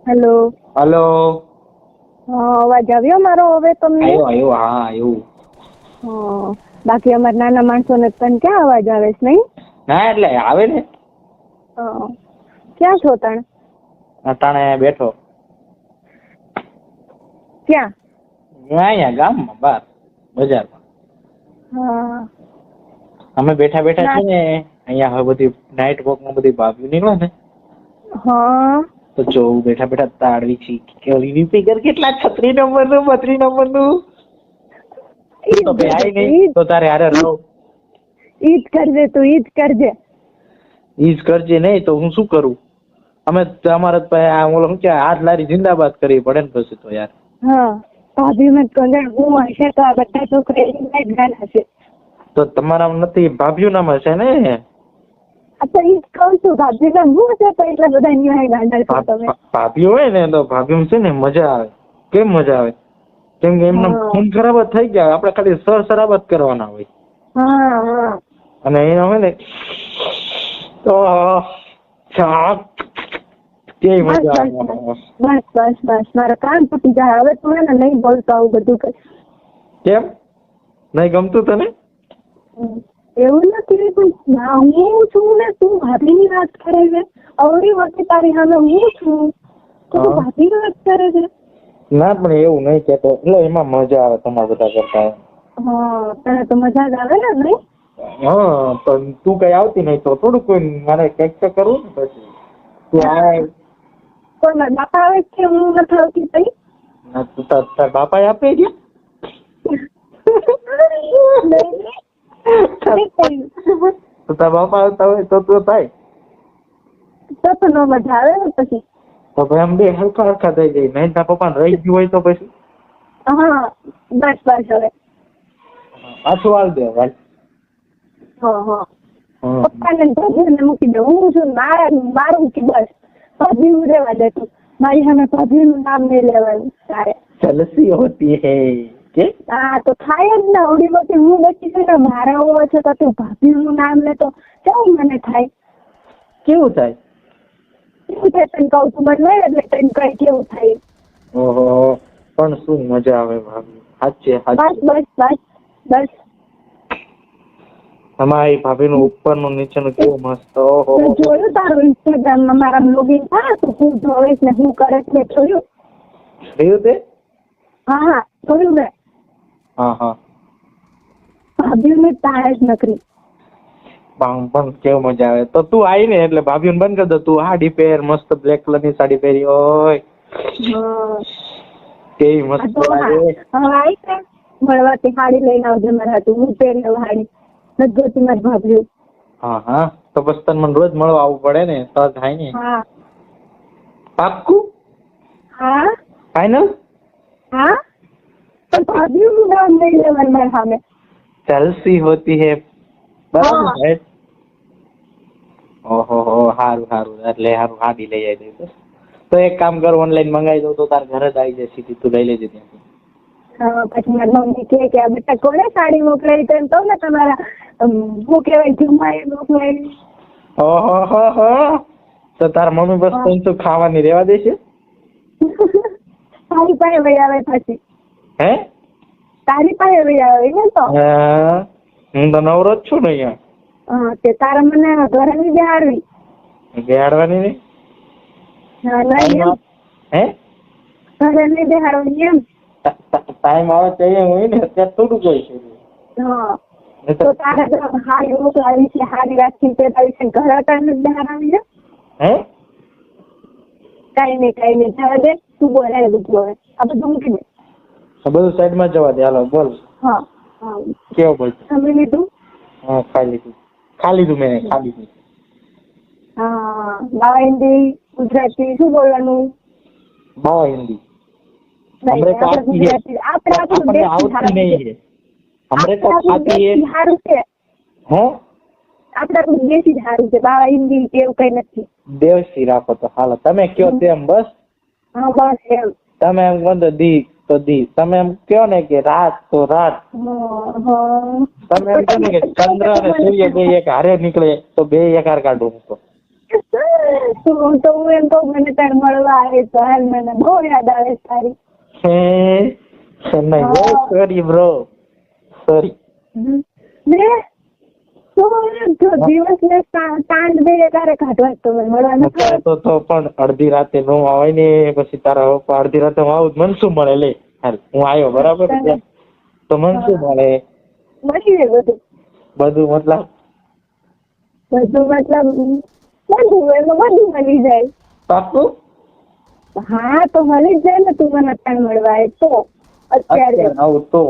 Hello. Hello. અવાજ આવ્યો મારો હવે તમને? આવ્યો હા આવ્યું. બાકી અમારા નાના માણસોને તને ક્યાં અવાજ આવે છે નહીં? ના એટલે આવે ને. ક્યાં છો તણ? અટાણે બેઠો. ક્યાં? અહીંયા ગામમાં બહાર બજારમાં. હા. અમે બેઠા બેઠા છે ને અહીંયા હવે બધી નાઈટ વોક માં બધી ભાભી નીકળે ને. હા. તો જો બેઠા બેઠા તાળવી છે કે ફિગર કેટલા 36 નંબરનું 32 નંબરનું. તો ભાઈ આઈ નહીં તો તારે હારે રહો. ઈજ કરજે તું, ઈજ કરજે. ઈજ કરજે નહીં તો હું શું કરું? અમે અમારે આ ઓલો શું કે હાથ લારી જિંદાબાદ કરવી પડે ને પછી તો યાર. હા ભાભી મત કંગણ હું હશે તો આ બધા છોકરા એક ગાના છે. તો તમારા નથી ભાભીઓ નામ હશે ને? તો ઈજ કહું છું ભાભી નામ હું છે તો એટલા બધા ન્યાય ગાંડા છો તમે. ભાભીઓ હોય ને તો ભાભીઓ છે ને મજા આવે. કેમ મજા આવે? કેમ કે એમના ખૂન ખરાબ જ થઈ ગયા, આપણે ખાલી સરાબ જ કરવાના હોય. હા. અને એના હોય ને તો કેવી મજા આવે. બસ મારા કાન તૂટી જાય હવે. તું એને નહીં બોલતો આવું બધું કઈ. કેમ નહીં ગમતું તને? એવું નથી હું છું ને તું ભાભીની વાત કરે છે. અવળી વખતે તારી સામે હું છું તું ભાભી વાત કરે છે. ના પણ એવું નહીં કેતો, એટલે એમાં મજા આવે તમારા બધા કરતા. હા તને તો મજા જ આવે ને નહીં? હા તો તું કઈ આવતી નહીં તો થોડું કોઈ મારે કઈક તો કરવું ને પછી. તું આ કોઈ મારા બાપા આવે છે હું નથી આવતી તઈ? ના તું તાર બાપા આપે ગયા? તો તાર બાપા આવતા હોય તો તું થાય તો ન મજા આવે ને પછી. તો ભાઈ આમ બે હરખા થઈ જાય. નહીં તાર પપ્પા રહી ગયું હોય તો પછી. હા બસ હવે પાછું હાલ દે ભાઈ. પપ્પાને ભાભીને મૂકી દે. હું છું મારું કે બસ ભાભી હું રહેવા દે. તું મારી સામે ભાભીનું નામ નહીં લેવાનું તારે. જલસી હોતી હે કે? હા તો થાય જ ને. અવડી મોટી હું બચી છું ને મારા હોવા છે તો તું ભાભીનું નામ લે તો કેવું મને થાય? કેવું થાય? કેવું થાય તને કહું તું મને એટલે તને કઈ કેવું થાય? ઓહો પણ શું મજા આવે ભાભી. બસ તમારી ભાભીનું ઉપરનું નીચેનું કેવું મસ્ત. ઓહો જોયું તારું ઇન્સ્ટાગ્રામમાં મારા લોગિન થાય તો હું જોઈશ ને હું કરે છે જોયું? જોયું તે? હા જોયું મેં. હા ભાભીઓને તાળ જ નકરી. પણ કેવું મજા આવે. તો તું આવી ને એટલે ભાભીઓને બંધ કરી દો. તું સાડી પહેર મસ્ત બ્લેક કલર ની સાડી પહેરી હોય કેવી મસ્ત લાગે. મળવાથી સાડી લઈને આવજે મારા હાટુ. હું પહેરી લઉં સાડી. નથી જોતી મારી ભાભીઓ. હા તો પછી તને મને રોજ મળવા આવવું પડે ને તો થાય ને. હા પાક્કું? હા ફાઈનલ? હા પણ ભાભીઓનું નામ નહીં લેવાનું મારા સામે. જલસી હોતી હે બરાબર છે. ઓહો સારું એટલે સારું સાડી લઈ આવી દઈશ. તો એક કામ કર, ઓનલાઈન મંગાવી દઉં તો તાર ઘરે જ આવી જાય સીધી. તું લઈ લેજે ત્યાંથી. પછી મારી મમ્મી કે આ બેટા કોને સાડી મોકલાવી? તો એમ કહું ને તમારા શું કહેવાય જમાઈ મોકલાવી. ઓહો તો તારા મમ્મી બસ તું ખાવાની રેવા દેશે? તારી પાસે વહી આવે પછી. હે તારી પાસે વહી આવે ને તો? હું તો નવરો જ છું ને અહીંયા. તે તારા મને ઘરે ની બેહાડવી. બેહાડવાની નહીં? હે ઘરે ની બેહાડવાની એમ? ટાઈમ આવે તો હોય ને અત્યારે થોડું જોઈ છે. તો તારા હારી મોકલાવી છે હારી રાખી પેદાવી છે ઘરે ટાઈમ બેહાડવાની છે? હે કઈ નહીં જવા દે. તું બોલાય બધું હવે આ બધું મૂકી દે. બધું સાઈડમાં જવા દે. હાલો બોલ. હા કેવું બોલ? જમી લીધું? હા ખા લીધું મેં. હા બાવા હિન્દી ગુજરાતી શું બોલવાનું? બાવા હિન્દી આપણે આવડતી નહીં છે. આપણે સારું છે. આપણે દેશી જ સારું છે. બાવા હિન્દી એવું કઈ નથી. દેશી રાખો તો હાલો. તમે કયો તેમ બસ. હા બસ એમ. તમે એમ કહો તો દી તો દી. તમે એમ કહો ને કે રાત તો રાત. તમે એમ કહો ને કે ચંદ્ર અને સૂર્ય બે એક હારે નીકળે તો બે એક હાર કાઢું મૂકો. તું તો હું એમ કહું મને તાર મળવા આવે તો હાલ મને બહુ યાદ આવે તારી. નહીં સોરી બ્રો સોરી. ને તું જો દિવસ ને સાંજ બે તારે કાઢવા તો મને મળવાનું તો પણ અડધી રાતે નો આવે ને પછી તારા પપ્પા અડધી રાતે હું આવું મન શું મળે લે હાલ હું આવ્યો બરાબર તો મન શું મળે મળી જાય બધું મતલબ બધું એમાં બધું મળી જાય. પાક્કું હા તો મળી જ જાય ને તું મને અત્યારે મળવા આવે તો અત્યારે આવું તો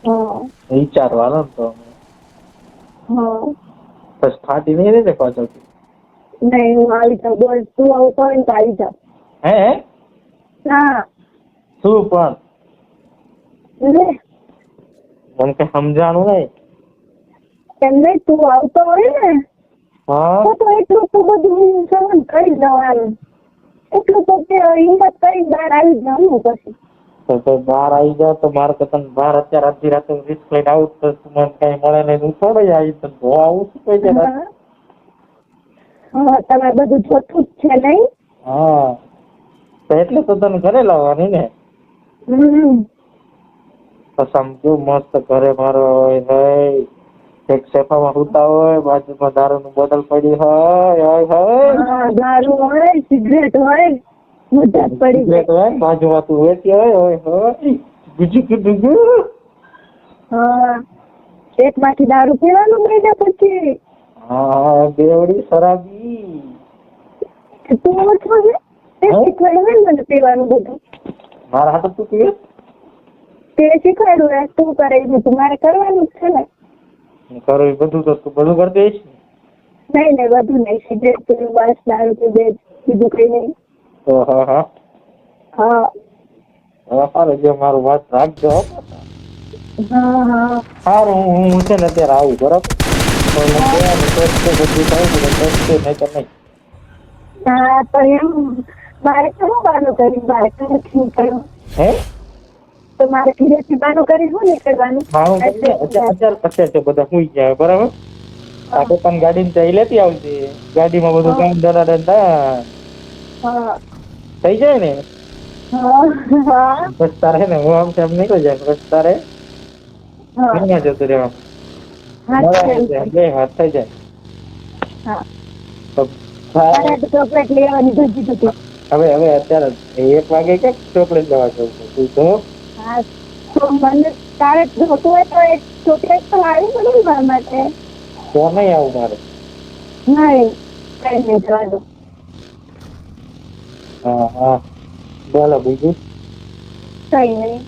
હા વિચારવાનો તો હા બસ ફાટી નહીં રહે ને પાછળ નહીં હું આવી જાઉં બોલ તું આવું હોય તો આવી જાઉં. હે હા શું પણ લે મને કઈ સમજાણું નહીં. એમ નહીં તું આવતો હોય ને હા તો એટલું તો બધું સહન કરી જવાનું એટલું તો તે હિંમત કરી બહાર આવી જવાનું પછી તો બહાર આવી જાવ તો મારે તો તને બહાર અત્યારે અડધી રાતે રિસ્ક લઈને આવું તો મને કઈ મળે નહીં હું થોડી આવી તો આવું શું કહી દે. હા તમારે બધું જોતું જ છે નહીં. હા તો એટલે તો તને ઘરે લાવવાની ને સમજુ મસ્ત ઘરે મારો હોય ભાઈ એક સોફામાં સુતા હોય બાજુમાં દારૂની બોટલ પડી હોય દારૂ હોય સિગરેટ હોય બધા પડી સિગરેટ હોય બાજુમાં તું વેચી હોય હા એક માંથી દારૂ પીવાનું મહિના પછી હા બેવડી શરાબી તું ઓછો છે તે શીખવાડ્યું ને મને પીવાનું બધું મારા હાથ તું પીએ તે શીખવાડ્યું તું કરે એ બધું મારે કરવાનું જ છે ને કરો બધું તો તું બધું કરી દઈશ નહીં બધું નહીં સિગરેટ પીવું બસ દારૂ પીવે બીજું કઈ નહીં. હા સારું જો મારું વાત રાખજો. હા સારું હું છે ને અત્યારે આવું બરાબર બધું નહીં. હા તો એમ મારે કેવું બાનું કરી બહાર નીકળ્યું હે તો મારે ઘરેથી બાનું કરી શું નીકળવાનું. અત્યારે બધા સુઈ જાય બરાબર આ પોતાની ગાડી ને લેતી આવજે ગાડીમાં બધું કામ દડા થઈ જાય ને બસ તારે ને હું આમ તેમ નીકળી જાય બસ તારે જતું રહેવાનું બે હાથ થઈ જાય. ચોકલેટ લેવાની ભજી હતી હવે અત્યારે 1 વાગે કે ચોકલેટ લેવા જવું તું તો મને તારે જોતું હોય તો એક ચોકલેટ તો લાવી પડે ને મારા માટે. તો નહીં આવું મારે નહીં કઈ નહીં જવા દો. હા બોલો બીજું કઈ નહીં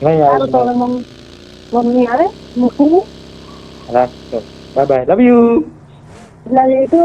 નહીં સારું તો આવું મમ્મી આવે મૂકીને રાખજો bye bye love you love you two.